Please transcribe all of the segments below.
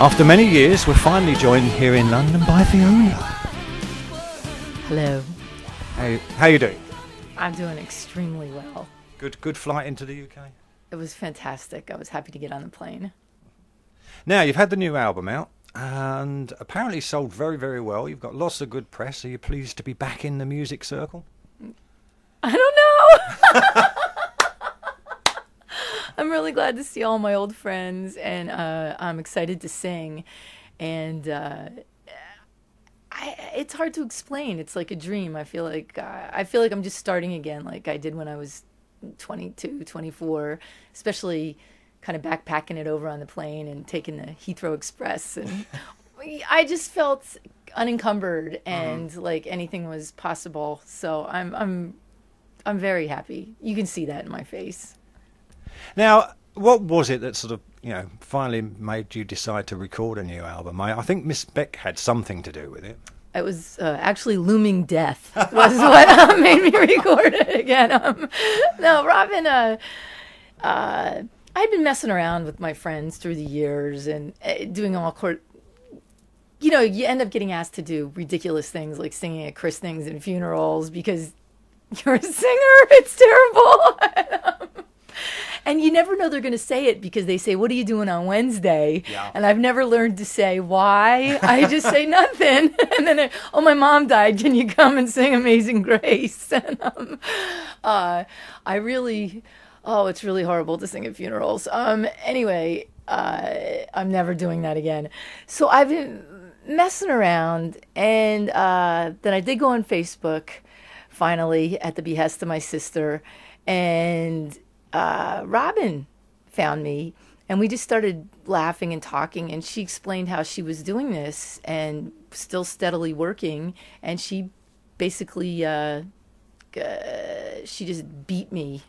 After many years, we're finally joined here in London by Fiona. Hello. How you doing? I'm doing extremely well. Good flight into the UK? It was fantastic. I was happy to get on the plane. Now, you've had the new album out and apparently sold very, very well. You've got lots of good press. Are you pleased to be back in the music circle? I don't know. I'm really glad to see all my old friends, and I'm excited to sing. And it's hard to explain. It's like a dream. I feel like I'm just starting again, like I did when I was 22, 24, especially kind of backpacking it over on the plane and taking the Heathrow Express. And I just felt unencumbered and like anything was possible. So I'm very happy. You can see that in my face. Now, what was it that sort of, finally made you decide to record a new album? I think Miss Beck had something to do with it. It was actually looming death was what made me record it again. No, Robin, I'd been messing around with my friends through the years and doing all you end up getting asked to do ridiculous things like singing at christenings and funerals because you're a singer. It's terrible. And you never know they're going to say it because they say, "What are you doing on Wednesday?" Yeah. And I've never learned to say why. I just say nothing. And then, "Oh, my mom died. Can you come and sing Amazing Grace?" And it's really horrible to sing at funerals. Anyway, I'm never doing that again. So I've been messing around, and then I did go on Facebook, finally, at the behest of my sister, and Robin found me, and we just started laughing and talking, and she explained how she was doing this and still steadily working, and she basically she just beat me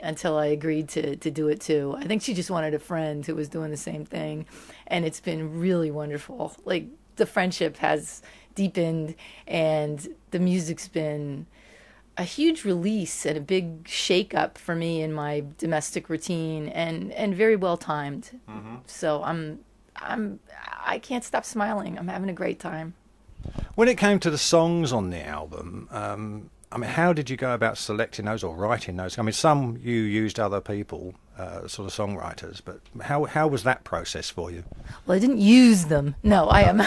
until I agreed to do it too. I think she just wanted a friend who was doing the same thing, and it's been really wonderful. Like, the friendship has deepened, and the music's been a huge release and a big shake-up for me in my domestic routine, and very well timed. Mm-hmm. So I can't stop smiling. I'm having a great time. When it came to the songs on the album, how did you go about selecting those or writing those? Some you used other people, sort of songwriters, but how was that process for you? Well, I didn't use them. No, I am.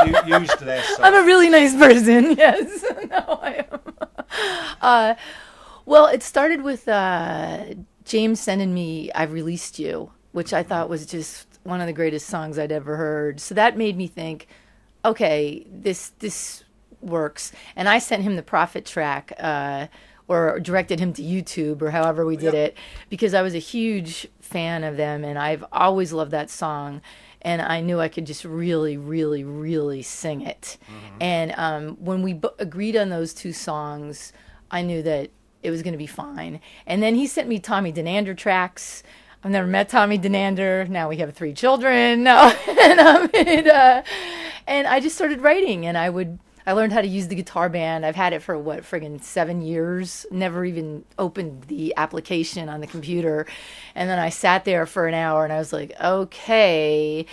You used their songs. I'm a really nice person. Yes. No, I am. Well, it started with James sending me "I've Released You," which I thought was just one of the greatest songs I'd ever heard. So that made me think, okay, this works. And I sent him the Prophet track, or directed him to YouTube, or however we did it, because I was a huge fan of them, and I've always loved that song. And I knew I could just really, really, really sing it. Mm-hmm. And when we agreed on those two songs, I knew that it was going to be fine. And then he sent me Tommy Denander tracks. I've never met Tommy Denander. Now we have 3 children. No. And I just started writing, and I learned how to use the guitar band. I've had it for 7 years. Never even opened the application on the computer. And then I sat there for an hour and I was like, okay,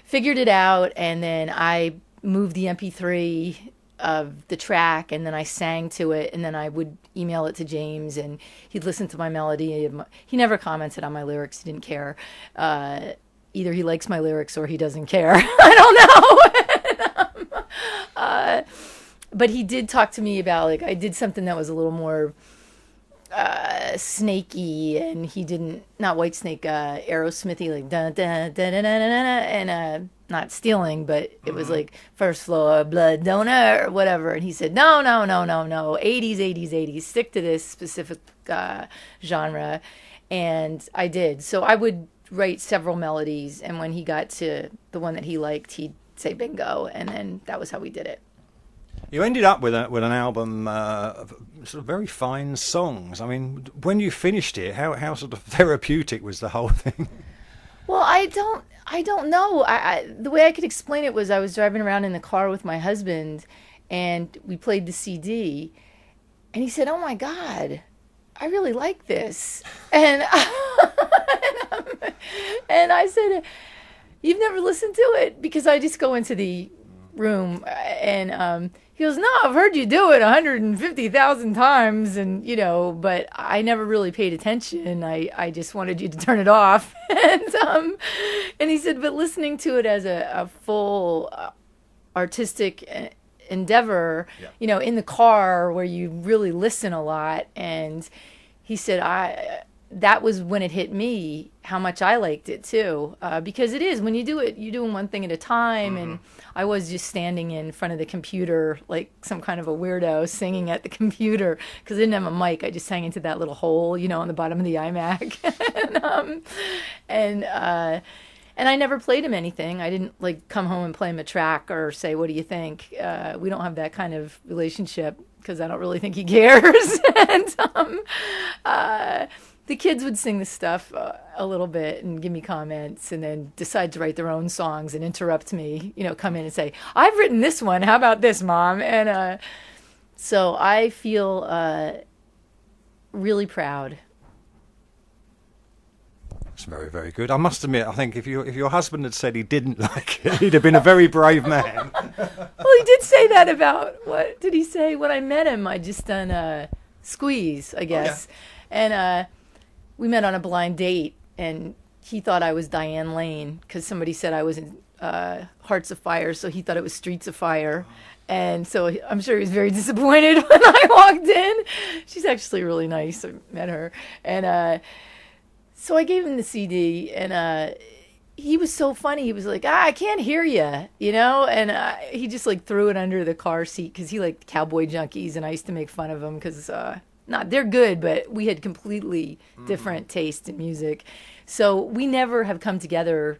figured it out. And then I moved the MP3 of the track, and then I sang to it, and then I would email it to James, and he'd listen to my melody. He never commented on my lyrics. He didn't care. Either he likes my lyrics or he doesn't care. I don't know. But he did talk to me about, like, I did something that was a little more snaky, and he didn't, not Whitesnake, Aerosmithy, like da da da da da da, and not stealing, but it was like first flow of blood donor or whatever. And he said, no, 80s, stick to this specific genre. And I did. So I would write several melodies, and when he got to the one that he liked, he'd say bingo, and then that was how we did it. You ended up with an album of sort of very fine songs. When you finished it, how sort of therapeutic was the whole thing? Well, I don't know. The way I could explain it was I was driving around in the car with my husband, and we played the CD, and he said, "Oh my God, I really like this," and and I said, you've never listened to it? Because I just go into the room and he goes, no, I've heard you do it 150,000 times, and but I never really paid attention. I just wanted you to turn it off. And he said, but listening to it as a full artistic endeavor, in the car where you really listen a lot. And he said, that was when it hit me how much I liked it too, because it is, when you do it, you're doing one thing at a time. And I was just standing in front of the computer like some kind of a weirdo singing at the computer because I didn't have a mic. I just sang into that little hole, on the bottom of the iMac. And I never played him anything. I didn't like come home and play him a track or say, what do you think? We don't have that kind of relationship because I don't really think he cares. And the kids would sing the stuff a little bit and give me comments and then decide to write their own songs and interrupt me, come in and say, I've written this one. How about this, Mom? And so I feel really proud. That's very, very good. I must admit, I think if your husband had said he didn't like it, he'd have been a very brave man. Well, he did say that about, what did he say? When I met him, I just done Squeeze, I guess. Oh, yeah. And we met on a blind date, and he thought I was Diane Lane because somebody said I was in Hearts of Fire, so he thought it was Streets of Fire. And so I'm sure he was very disappointed when I walked in. She's actually really nice. I met her. And so I gave him the CD, and he was so funny. He was like, I can't hear you, And he just like threw it under the car seat because he liked Cowboy Junkies, and I used to make fun of him because they're good, but we had completely different taste in music. So we never have come together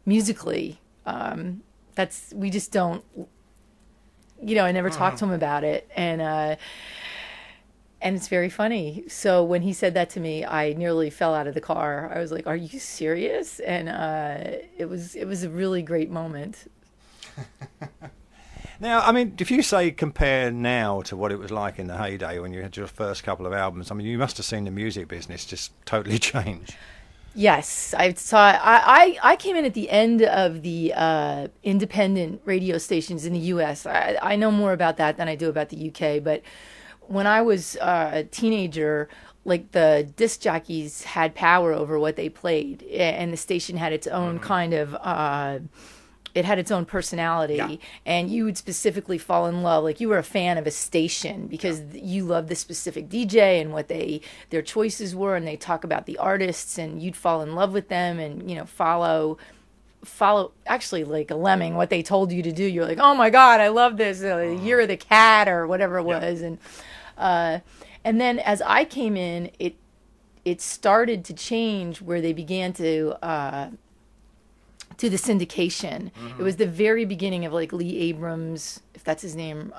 musically. We just don't, I never talked to him about it. And it's very funny. So when he said that to me, I nearly fell out of the car. I was like, are you serious? And it was a really great moment. Now, I mean, if you say compare now to what it was like in the heyday when you had your first couple of albums, I mean, you must have seen the music business just totally change. Yes, I came in at the end of the independent radio stations in the U.S. I know more about that than I do about the U.K., but when I was a teenager, like the disc jockeys had power over what they played, and the station had its own kind of it had its own personality, and you would specifically fall in love. Like you were a fan of a station because you loved the specific DJ and what their choices were, and they talk about the artists, and you'd fall in love with them and follow actually like a lemming what they told you to do. You're like, oh my God, I love this, Year of the Cat or whatever it was. And then as I came in, it started to change where they began to do the syndication. It was the very beginning of like Lee Abrams, if that's his name,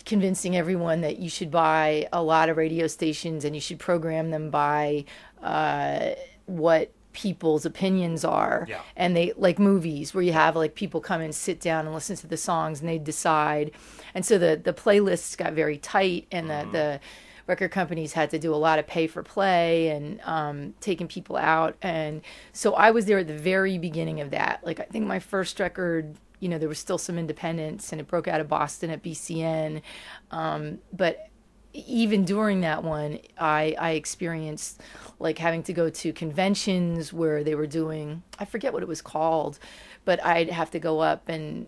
convincing everyone that you should buy a lot of radio stations and you should program them by what people's opinions are. And they like movies where you have like people come and sit down and listen to the songs and they decide. And so the playlists got very tight, and the record companies had to do a lot of pay for play and taking people out. And so I was there at the very beginning of that. Like I think my first record, there was still some independence, and it broke out of Boston at BCN. But even during that one, I experienced like having to go to conventions where they were doing, I forget what it was called, but I'd have to go up and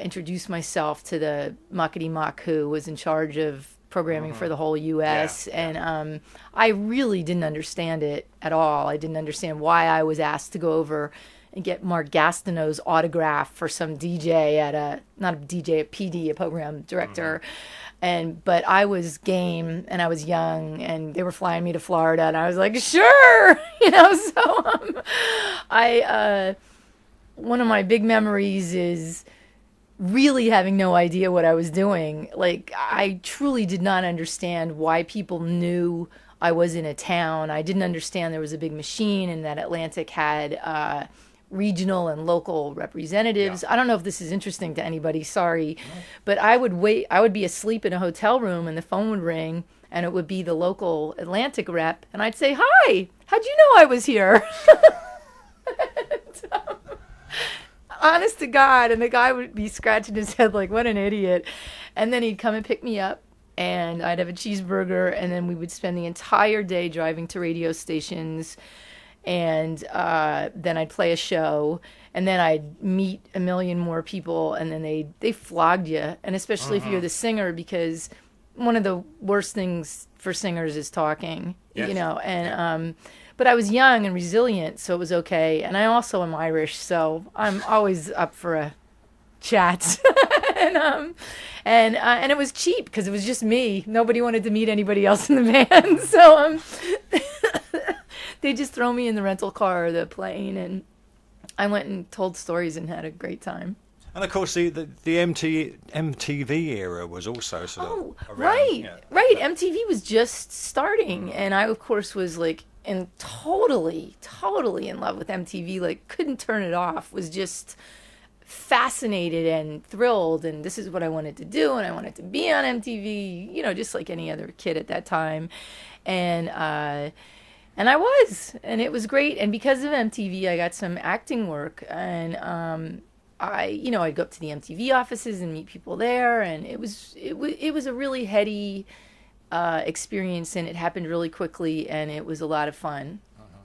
introduce myself to the muckety muck who was in charge of programming for the whole U.S. And I really didn't understand it at all. I didn't understand why I was asked to go over and get Mark Gastineau's autograph for some DJ not a DJ, a PD, a program director. But I was game, and I was young, and they were flying me to Florida, and I was like, sure, So one of my big memories is really having no idea what I was doing. Like, I truly did not understand why people knew I was in a town. I didn't understand there was a big machine and that Atlantic had regional and local representatives. I don't know if this is interesting to anybody, sorry. But I would be asleep in a hotel room and the phone would ring and it would be the local Atlantic rep, and I'd say, hi, how'd you know I was here? honest to God. And the guy would be scratching his head like, what an idiot. And then he'd come and pick me up, and I'd have a cheeseburger, and then we would spend the entire day driving to radio stations, and then I'd play a show, and then I'd meet a million more people, and then they flogged you, and especially if you're the singer, because one of the worst things for singers is talking, Yes. you know, and but I was young and resilient, so it was okay, and I also am Irish, so I'm always up for a chat. and it was cheap because it was just me. Nobody wanted to meet anybody else in the band, so they just throw me in the rental car or the plane, and I went and told stories and had a great time. And of course, the MTV era was also sort of around. Right. MTV was just starting, and I, of course, was like totally in love with MTV. Like, couldn't turn it off. Was just fascinated and thrilled, and this is what I wanted to do, and I wanted to be on MTV. You know, just like any other kid at that time, and I was, and it was great. And because of MTV, I got some acting work, and I'd go up to the MTV offices and meet people there, and it was a really heady experience, and it happened really quickly, and it was a lot of fun.